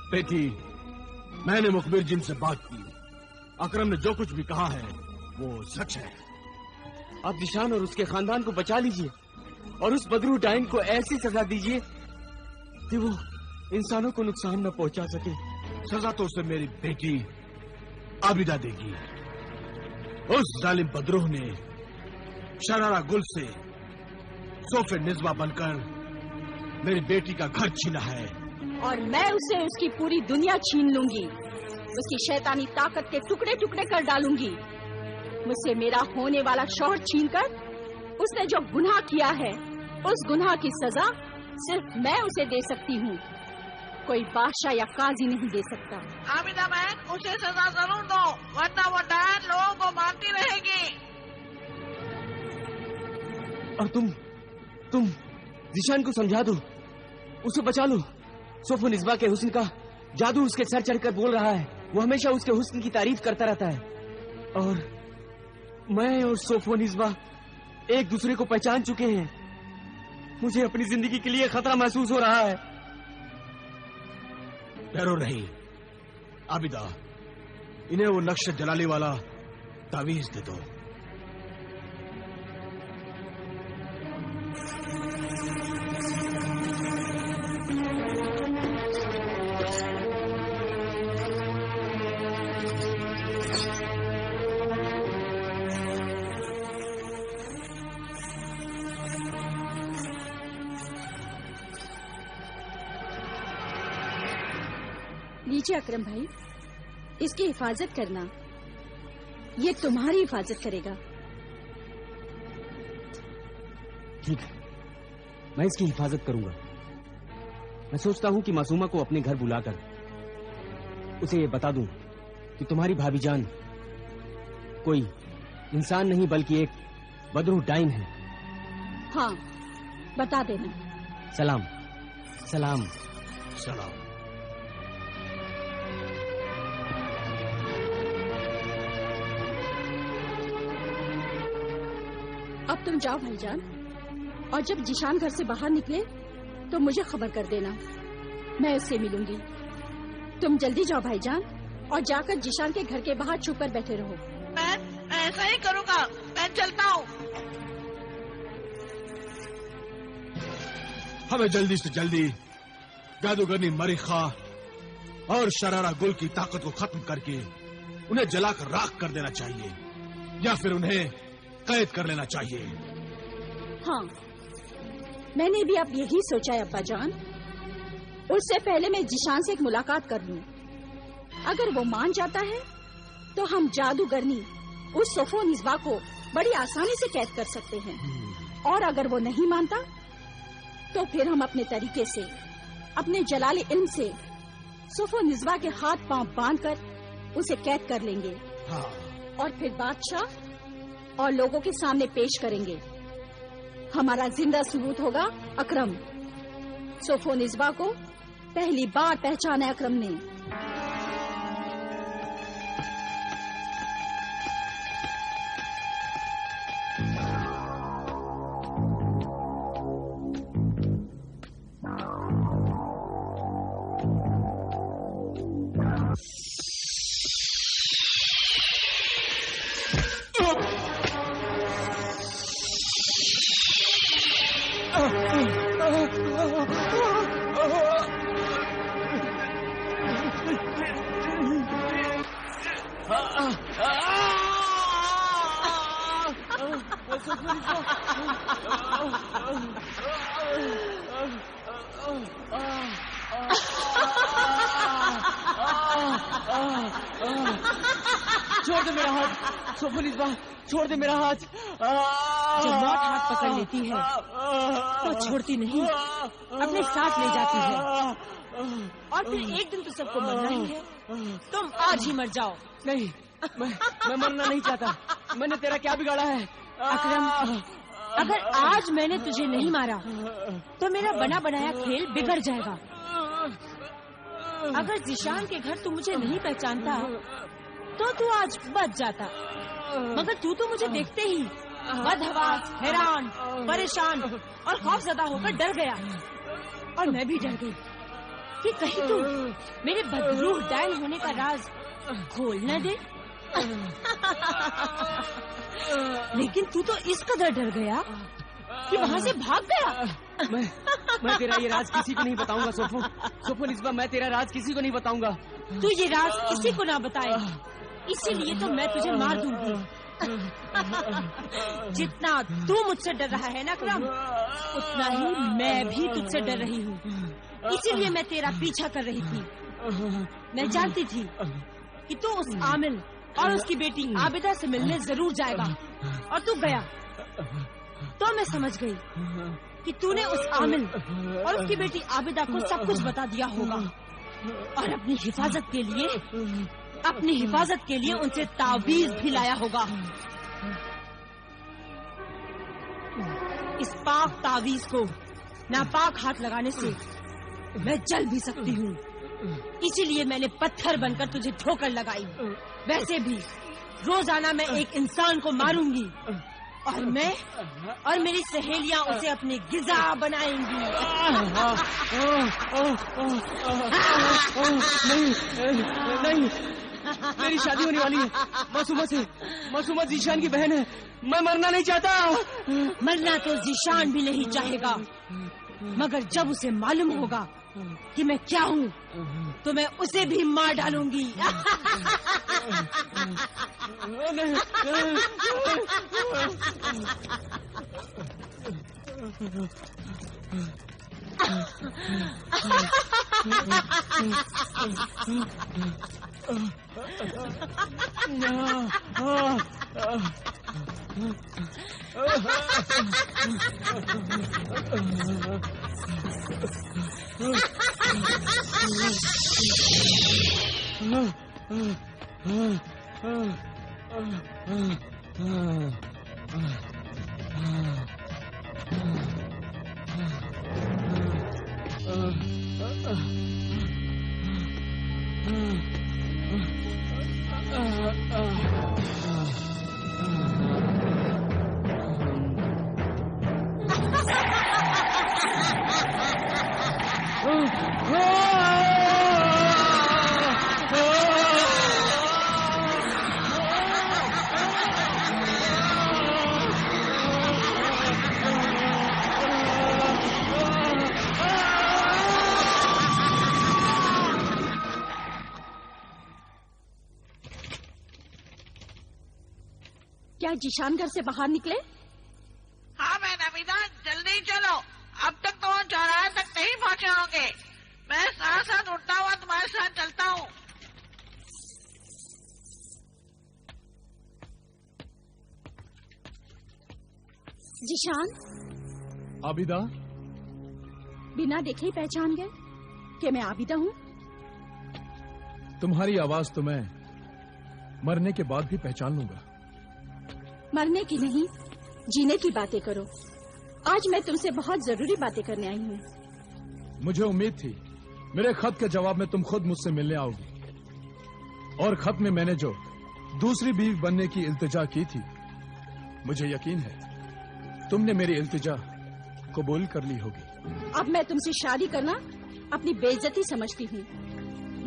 बेटी, मैंने मुखबिर जिन से बात की। अकरम ने जो कुछ भी कहा है वो सच है। आप जिशान और उसके खानदान को बचा लीजिए और उस बदरू डाइन को ऐसी सजा दीजिए कि वो इंसानों को नुकसान न पहुंचा सके। सजा तो उसे मेरी बेटी आबिदा देगी। उस जालिम बदरूह ने शरारा गुल से सोफे निज़्वा बनकर मेरी बेटी का घर छीना है और मैं उसे उसकी पूरी दुनिया छीन लूंगी। उसकी शैतानी ताकत के टुकड़े टुकड़े कर डालूंगी। मुझसे मेरा होने वाला शौहर छीनकर उसने जो गुनाह किया है, उस गुनाह की सजा सिर्फ मैं उसे दे सकती हूँ। कोई बादशाह या काजी नहीं दे सकता। आबिदा बहन, उसे सजा जरूर दो, वरना वो डायन लोगों को मारती रहेगी। और तुम जिशान को समझा दो, उसे बचा लो। सोफो निज़्वा के हुस्न का जादू उसके सर चढ़कर बोल रहा है। वो हमेशा उसके हुस्न की तारीफ करता रहता है और मैं और सोफो निज़्वा एक दूसरे को पहचान चुके हैं। मुझे अपनी जिंदगी के लिए खतरा महसूस हो रहा है। डरो नहीं आबिदा, इन्हें वो नक्श जलाली वाला तावीज दे दो। लीजिए अकरम भाई, इसकी हिफाजत करना। ये तुम्हारी हिफाजत करेगा। ठीक है, मैं इसकी हिफाजत करूंगा। मैं सोचता हूं कि मासूमा को अपने घर बुलाकर उसे ये बता दूं कि तुम्हारी भाभी जान कोई इंसान नहीं बल्कि एक बदरू डाइन है। हाँ, बता देना। सलाम सलाम सलाम। अब तुम जाओ भाईजान, और जब जिशान घर से बाहर निकले तो मुझे खबर कर देना। मैं उससे मिलूंगी। तुम जल्दी जाओ भाईजान और जाकर जिशान के घर के बाहर छुप कर बैठे रहो। मैं ऐसा ही करूँगा। मैं चलता हूँ। हमें जल्दी से जल्दी जादूगरनी मरिखा और शरारा गुल की ताकत को खत्म करके उन्हें जलाकर राख कर देना चाहिए, या फिर उन्हें कैद कर लेना चाहिए। हाँ, मैंने भी अब यही सोचा है अब्बा जान। उससे पहले मैं जिशान से एक मुलाकात कर लूं। अगर वो मान जाता है तो हम जादूगरनी उस सोफो निज़्वा को बड़ी आसानी से कैद कर सकते हैं, और अगर वो नहीं मानता तो फिर हम अपने तरीके से, अपने जलाली इल्म से सोफो निज़्वा के हाथ पांव बांधकर उसे कैद कर लेंगे। हाँ। और फिर बादशाह और लोगों के सामने पेश करेंगे। हमारा जिंदा सबूत होगा अकरम। सोफो निज़्वा को पहली बार पहचाना है अकरम ने। छोड़ दे मेरा हाथ सोफो निज़्वा, छोड़ दे मेरा हाथ। जब मौत हाथ पकड़ लेती है तो छोड़ती नहीं, अपने साथ ले जाती है। और फिर एक दिन तो सबको मरना ही है। तुम आज ही मर जाओ। नहीं, मैं मरना नहीं चाहता। मैंने तेरा क्या बिगाड़ा है? अकरम, अगर आज मैंने तुझे नहीं मारा तो मेरा बना बनाया खेल बिगड़ जाएगा। अगर जिशान के घर तू मुझे नहीं पहचानता तो तू आज बच जाता, मगर तू तो मुझे देखते ही बदहवास, हैरान, परेशान और खौफज़दा होकर डर गया, और मैं भी डर गई। कि कहीं तू मेरे बदरूह डायन होने का राज खोल न दे। लेकिन तू तो इस कदर डर गया कि वहाँ से भाग गया। मैं तेरा ये राज किसी को नहीं बताऊंगा सोफो निस्बा, मैं तेरा राज किसी को नहीं बताऊंगा। तू ये राज किसी को ना बताए, इसीलिए तो मैं तुझे मार दूंगी। जितना तू मुझसे डर रहा है ना अकरम, उतना ही मैं भी तुझसे डर रही हूँ। इसीलिए मैं तेरा पीछा कर रही थी। मैं जानती थी कि तू उस आमिल और उसकी बेटी आबिदा से मिलने जरूर जाएगा, और तू गया। तो मैं समझ गई कि तूने उस आमिल और उसकी बेटी आबिदा को सब कुछ बता दिया होगा, और अपनी हिफाजत के लिए उनसे तावीज भी लाया होगा। इस पाक तावीज को नापाक हाथ लगाने से मैं जल भी सकती हूँ, इसीलिए मैंने पत्थर बनकर तुझे ठोकर लगाई। वैसे भी रोजाना मैं एक इंसान को मारूंगी, और मैं और मेरी सहेलियां उसे अपनी गिजा बनाएंगी। नहीं, मेरी शादी होने वाली है मासूमा जीशान की बहन है। मैं मरना नहीं चाहता। मरना तो जीशान भी नहीं चाहेगा, मगर जब उसे मालूम होगा कि मैं क्या हूँ, तो मैं उसे भी मार डालूंगी। क्या जीशान घर से बाहर निकले? हाँ मैं नबीदा, जल्दी चलो, अब तक तो वो चौराहे तक नहीं पहुँचे होंगे। मैं साथ साथ उठता हुआ तुम्हारे साथ चलता हूँ। जीशान, आबिदा, बिना देखे ही पहचान गए कि मैं आबिदा हूँ? तुम्हारी आवाज तो मैं मरने के बाद भी पहचान लूंगा। मरने की नहीं, जीने की बातें करो। आज मैं तुमसे बहुत जरूरी बातें करने आई हूँ। मुझे उम्मीद थी मेरे खत के जवाब में तुम खुद मुझसे मिलने आओगी, और खत में मैंने जो दूसरी बीवी बनने की इल्तिजा की थी, मुझे यकीन है तुमने मेरी इल्तिजा कबूल कर ली होगी। अब मैं तुमसे शादी करना अपनी बेइज्जती समझती हूँ।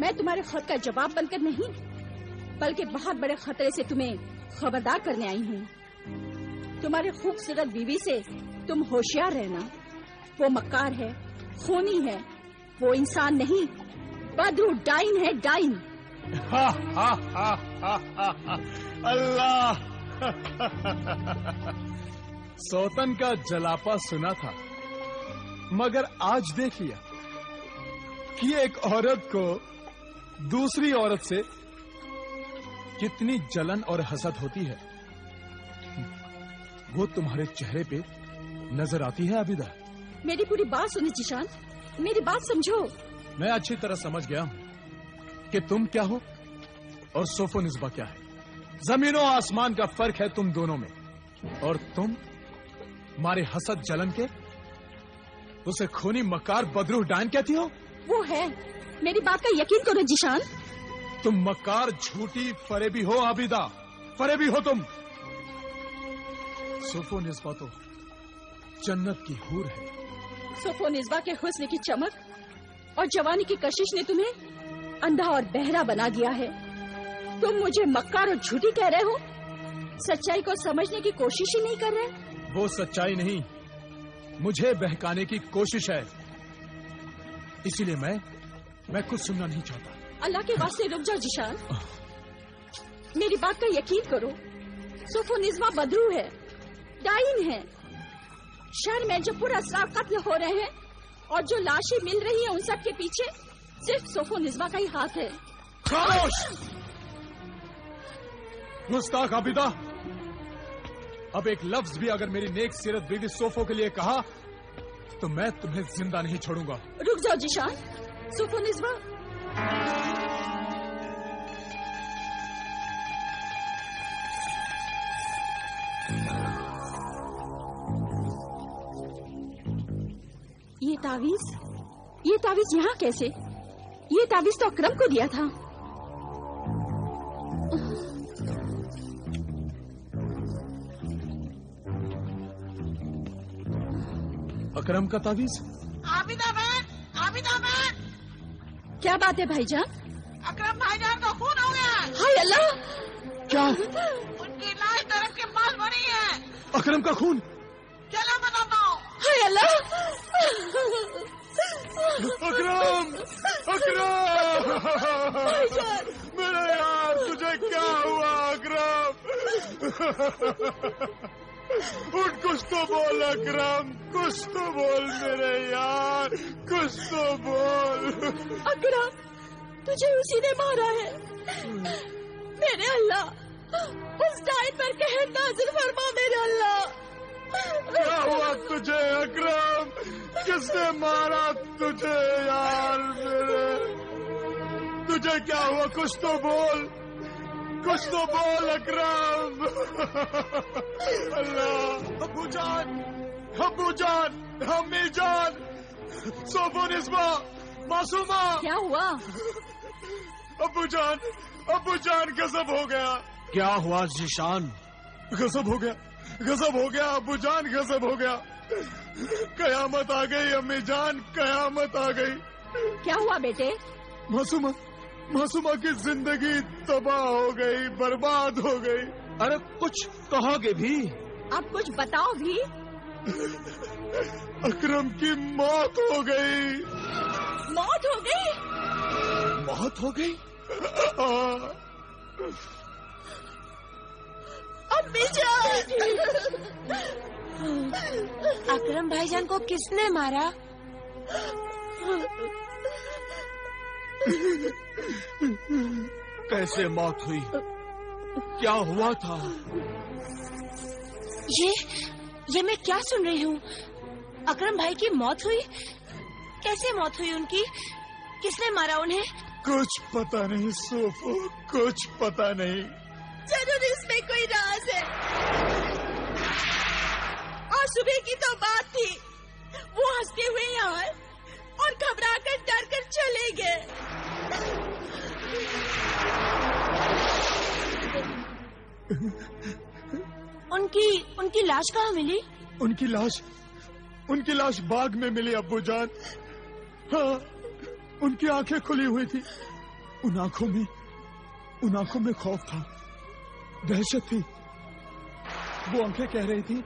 मैं तुम्हारे खत का जवाब बनकर नहीं, बल्कि बहुत बड़े खतरे से तुम्हें खबरदार करने आई हूँ। तुम्हारी खूबसूरत बीवी से तुम होशियार रहना। वो मक्कार है, खूनी है, वो इंसान नहीं, बदरू डाइन है, डाइन। अल्लाह, सौतन का जलापा सुना था, मगर आज देख लिया कि एक औरत को दूसरी औरत से कितनी जलन और हसद होती है। वो तुम्हारे चेहरे पे नजर आती है आबिदा। मेरी पूरी बात सुनो जीशान, मेरी बात समझो। मैं अच्छी तरह समझ गया हूं कि तुम क्या हो और सोफो निस्बा क्या है। जमीनों आसमान का फर्क है तुम दोनों में, और तुम मारे हसद जलन के उसे खूनी मकार बदरूह डायन कहती हो। वो है, मेरी बात का यकीन करो जीशान। तुम मकार, झूठी, फरेबी हो आबिदा, फरेबी हो तुम। सोफो निस्बा तो जन्नत की हूर है। सोफो निस्बा के हुस्न की चमक और जवानी की कशिश ने तुम्हें अंधा और बहरा बना दिया है। तुम मुझे मक्कार और झूठी कह रहे हो, सच्चाई को समझने की कोशिश ही नहीं कर रहे। वो सच्चाई नहीं, मुझे बहकाने की कोशिश है, इसीलिए मैं कुछ सुनना नहीं चाहता। अल्लाह के वास्ते रुक जाओ जिशान, मेरी बात का यकीन करो। सोफो निज़्मा बदरू है, डाइन है। शहर में जो पुरअसरार कत्ल हो रहे हैं और जो लाशें मिल रही हैं, उन सब के पीछे सिर्फ सोफो निज़्मा का ही हाथ है। खामोश! गुस्ताख आबिदा, अब एक लफ्ज भी अगर मेरी नेक सीरत बीवी सोफो के लिए कहा तो मैं तुम्हें जिंदा नहीं छोड़ूंगा। रुक जाओ जिशान, सोफो निज़्मा। ये तावीज यहाँ कैसे? ये तावीज तो अकरम को दिया था। अकरम का तावीज? आबिदा बहन, आबिदा बहन, क्या बात है भाईजान? अकरम भाईजान का खून हो गया। हाय अल्लाह! क्या? उनकी लाश तरफ के पास पड़ी है। अकरम का खून? चलो बताता हूँ। हाय अल्लाह! अकरम! अकरम! मेरे यार, तुझे क्या हुआ अकरम? उठ, कुछ तो बोल अकरम, कुछ तो बोल मेरे यार, कुछ तो बोल। अकरम, तुझे उसी ने मारा है। मेरे अल्लाह, उस डाइन पर कहर नाज़िल फरमा मेरे अल्लाह। क्या हुआ तुझे अकरम? किसने मारा तुझे यार मेरे? तुझे क्या हुआ? कुछ तो बोल, कुछ तो बोल अकरम। अल्लाह! अब्बू जान, अम्मी जान, सोफो निज़्मा, मासूमा। क्या हुआ? अब्बू जान, गजब हो गया। क्या हुआ जिशान? गजब हो गया, गजब हो गया अब्बू जान, गजब हो गया। कयामत आ गई अम्मी जान, कयामत आ गई। क्या हुआ बेटे? मासूमा की जिंदगी तबाह हो गई, बर्बाद हो गई। अरे कुछ कहोगे भी? अब कुछ बताओ भी। अकरम की मौत हो गई। मौत हो गई? मौत हो गई? अम्मी जान! अकरम भाईजान को किसने मारा? कैसे मौत हुई? क्या हुआ था? ये मैं क्या सुन रही हूँ? अकरम भाई की मौत हुई? कैसे मौत हुई उनकी? किसने मारा उन्हें? कुछ पता नहीं सोफो, कुछ पता नहीं। जरूर इसमें कोई राज है। आज सुबह की तो बात थी, वो हंसते हुए यहाँ आए और घबरा कर डर कर चले गए। उनकी लाश कहाँ मिली? उनकी लाश बाग में मिली अब्बू जान। हाँ, उनकी आंखें खुली हुई थी। उन आंखों में खौफ था, दहशत थी। वो आंखें कह रही थी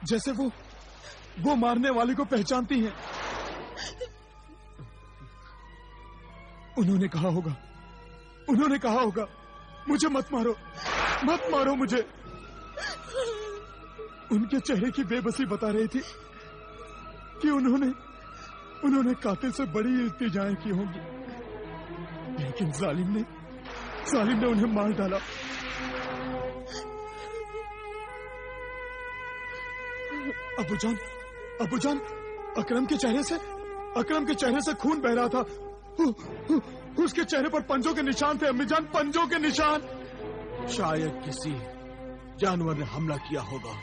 जैसे वो मारने वाले को पहचानती हैं। उन्होंने कहा होगा मुझे मत मारो मुझे। उनके चेहरे की बेबसी बता रही थी कि उन्होंने कातिल से बड़ी इल्तिजाएं की होंगी, लेकिन जालिम ने उन्हें मार डाला। अब्बू जान, अकरम के चेहरे से खून बह रहा था। उसके चेहरे पर पंजों के निशान थे अम्मी जान, पंजों के निशान। शायद किसी जानवर ने हमला किया होगा।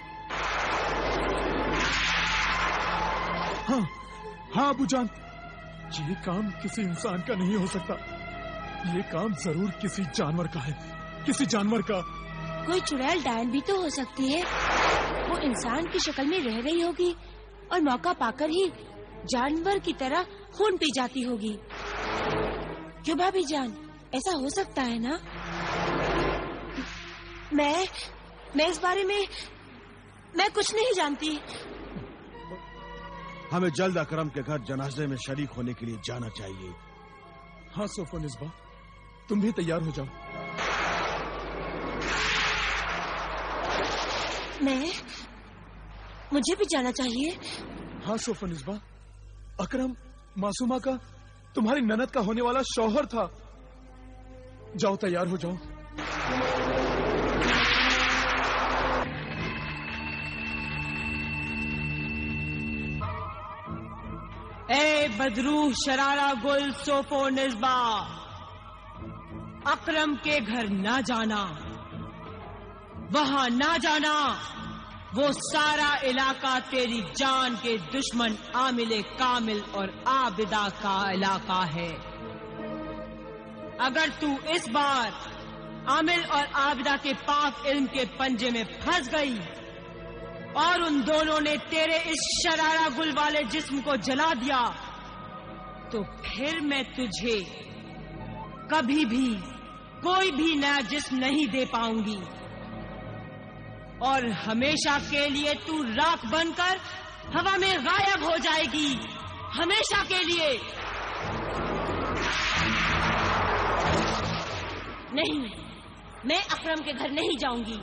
हाँ अब्बू जान, ये काम किसी इंसान का नहीं हो सकता। ये काम जरूर किसी जानवर का है, किसी जानवर का। कोई चुड़ैल डायन भी तो हो सकती है। वो इंसान की शक्ल में रह रही होगी और मौका पाकर ही जानवर की तरह खून पी जाती होगी। क्यों भाभी जान, ऐसा हो सकता है ना? मैं इस बारे में मैं कुछ नहीं जानती। हमें जल्द अकरम के घर जनाजे में शरीक होने के लिए जाना चाहिए। हाँ सोफो निस्बा, तुम भी तैयार हो जाओ। मुझे भी जाना चाहिए। हाँ सोफो निस्बा, अकरम मासूमा का तुम्हारी ननद का होने वाला शौहर था। जाओ तैयार हो जाओ। ए बदरू शरारा गुल सोफो निस्बा, अकरम के घर ना जाना, वहां ना जाना। वो सारा इलाका तेरी जान के दुश्मन आमिले कामिल और आबिदा का इलाका है। अगर तू इस बार आमिल और आबिदा के पाक इल्म के पंजे में फंस गई और उन दोनों ने तेरे इस शरारा गुल वाले जिस्म को जला दिया, तो फिर मैं तुझे कभी भी कोई भी नया जिस्म नहीं दे पाऊंगी और हमेशा के लिए तू राख बनकर हवा में गायब हो जाएगी, हमेशा के लिए। नहीं, मैं अकरम के घर नहीं जाऊंगी।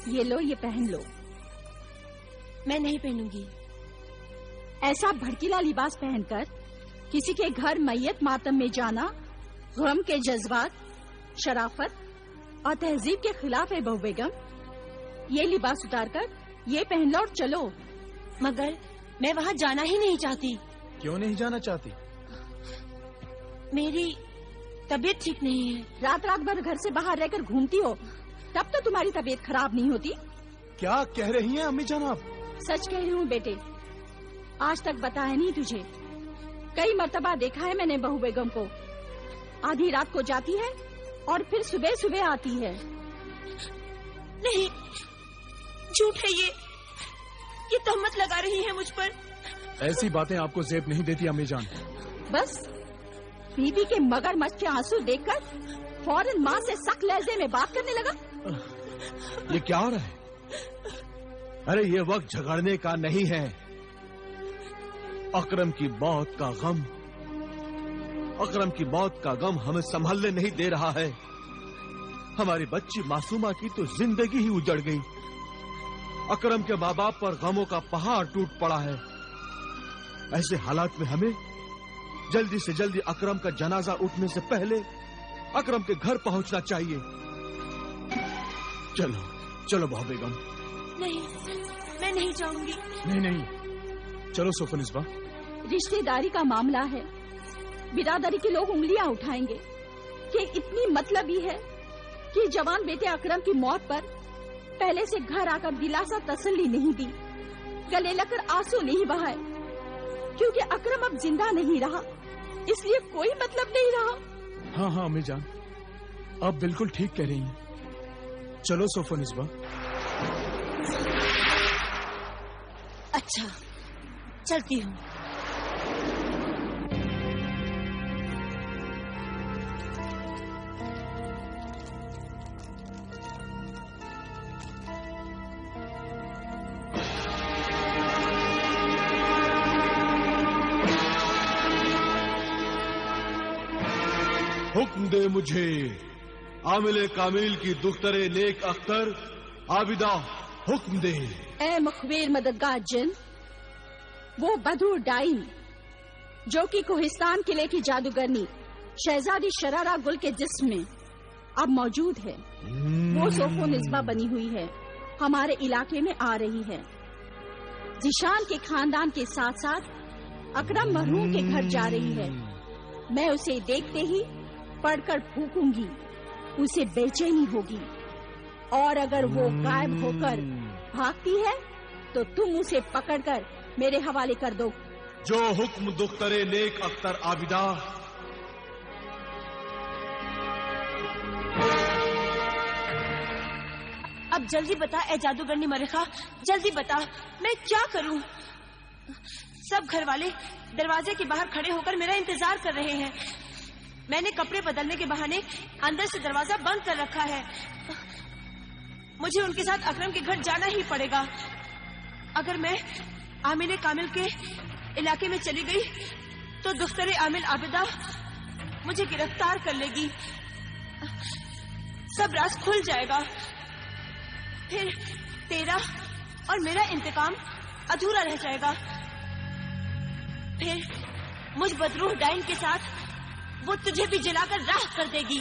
ये लो, ये पहन लो। मैं नहीं पहनूंगी। ऐसा भड़कीला लिबास पहनकर किसी के घर मैयत मातम में जाना गम के जज्बात, शराफत और तहजीब के खिलाफ है बहू बेगम। ये लिबास उतारकर ये पहन लो और चलो। मगर मैं वहाँ जाना ही नहीं चाहती। क्यों नहीं जाना चाहती? मेरी तबीयत ठीक नहीं है। रात रात भर घर से बाहर रहकर घूमती हो, तब तो तुम्हारी तबीयत खराब नहीं होती। क्या कह रही हैं अम्मी जान आप? सच कह रही हूँ बेटे, आज तक बताया नहीं तुझे। कई मर्तबा देखा है मैंने बहू बेगम को, आधी रात को जाती है और फिर सुबह सुबह आती है। नहीं, झूठ है ये तहमत लगा रही है मुझ पर। ऐसी बातें आपको जेब नहीं देती अम्मी जान। बस बीबी के मगरमच्छ के आंसू देखकर फौरन माँ से सख्त लहजे में बात करने लगा। ये क्या हो रहा है? अरे ये वक्त झगड़ने का नहीं है। अकरम की मौत का गम, अकरम की मौत का गम हमें संभालने नहीं दे रहा है। हमारी बच्ची मासूमा की तो जिंदगी ही उजड़ गई। अकरम के माँ बाप पर गमों का पहाड़ टूट पड़ा है। ऐसे हालात में हमें जल्दी से जल्दी अकरम का जनाजा उठने से पहले अकरम के घर पहुंचना चाहिए। चलो चलो बहू बेगम। नहीं, मैं नहीं जाऊंगी। नहीं, चलो सोफो निस्बा। रिश्तेदारी का मामला है, बिरादरी के लोग उंगलियां उठाएंगे कि इतनी मतलब ही है कि जवान बेटे अकरम की मौत पर पहले से घर आकर दिलासा तसल्ली नहीं दी, गले लगकर आंसू नहीं बहाए, क्योंकि अकरम अब जिंदा नहीं रहा, इसलिए कोई मतलब नहीं रहा। हाँ हाँ अम्मी जान, आप बिल्कुल ठीक कह रही हैं। चलो सोफो निस्बा। अच्छा, चलती हूँ। हुक्म दे मुझे, आमिले कामिल की दुख्तरे नेक अख्तर आबिदा, हुक्म दे। ए मुखबिर मददगार जिन, वो बदूर डाइन जो कि कोहिस्तान किले की जादूगरनी शहजादी शरारा गुल के जिस्म में अब मौजूद है, वो सोफो निस्बा बनी हुई है, हमारे इलाके में आ रही है। जिशान के खानदान के साथ साथ अकरम मरहूम के घर जा रही है। मैं उसे देखते ही पढ़कर फूकूंगी, उसे बेचैनी होगी, और अगर वो गायब होकर भागती है तो तुम उसे पकड़कर मेरे हवाले कर दो। जो हुक्म दुख्तरे नेक अख्तर आबिदा, अब जल्दी बता ए जादूगरनी मरेखा, जल्दी बता मैं क्या करूं। सब घर वाले दरवाजे के बाहर खड़े होकर मेरा इंतजार कर रहे हैं। मैंने कपड़े बदलने के बहाने अंदर से दरवाजा बंद कर रखा है। मुझे उनके साथ अकरम के घर जाना ही पड़ेगा। अगर मैं आमिर कामिल के इलाके में चली गई तो दफ्तर आमिर आबिदा मुझे गिरफ्तार कर लेगी। सब राज खुल जाएगा। फिर तेरा और मेरा इंतकाम अधूरा रह जाएगा। फिर मुझ बदरूह डाइन के साथ वो तुझे भी जलाकर राख कर देगी।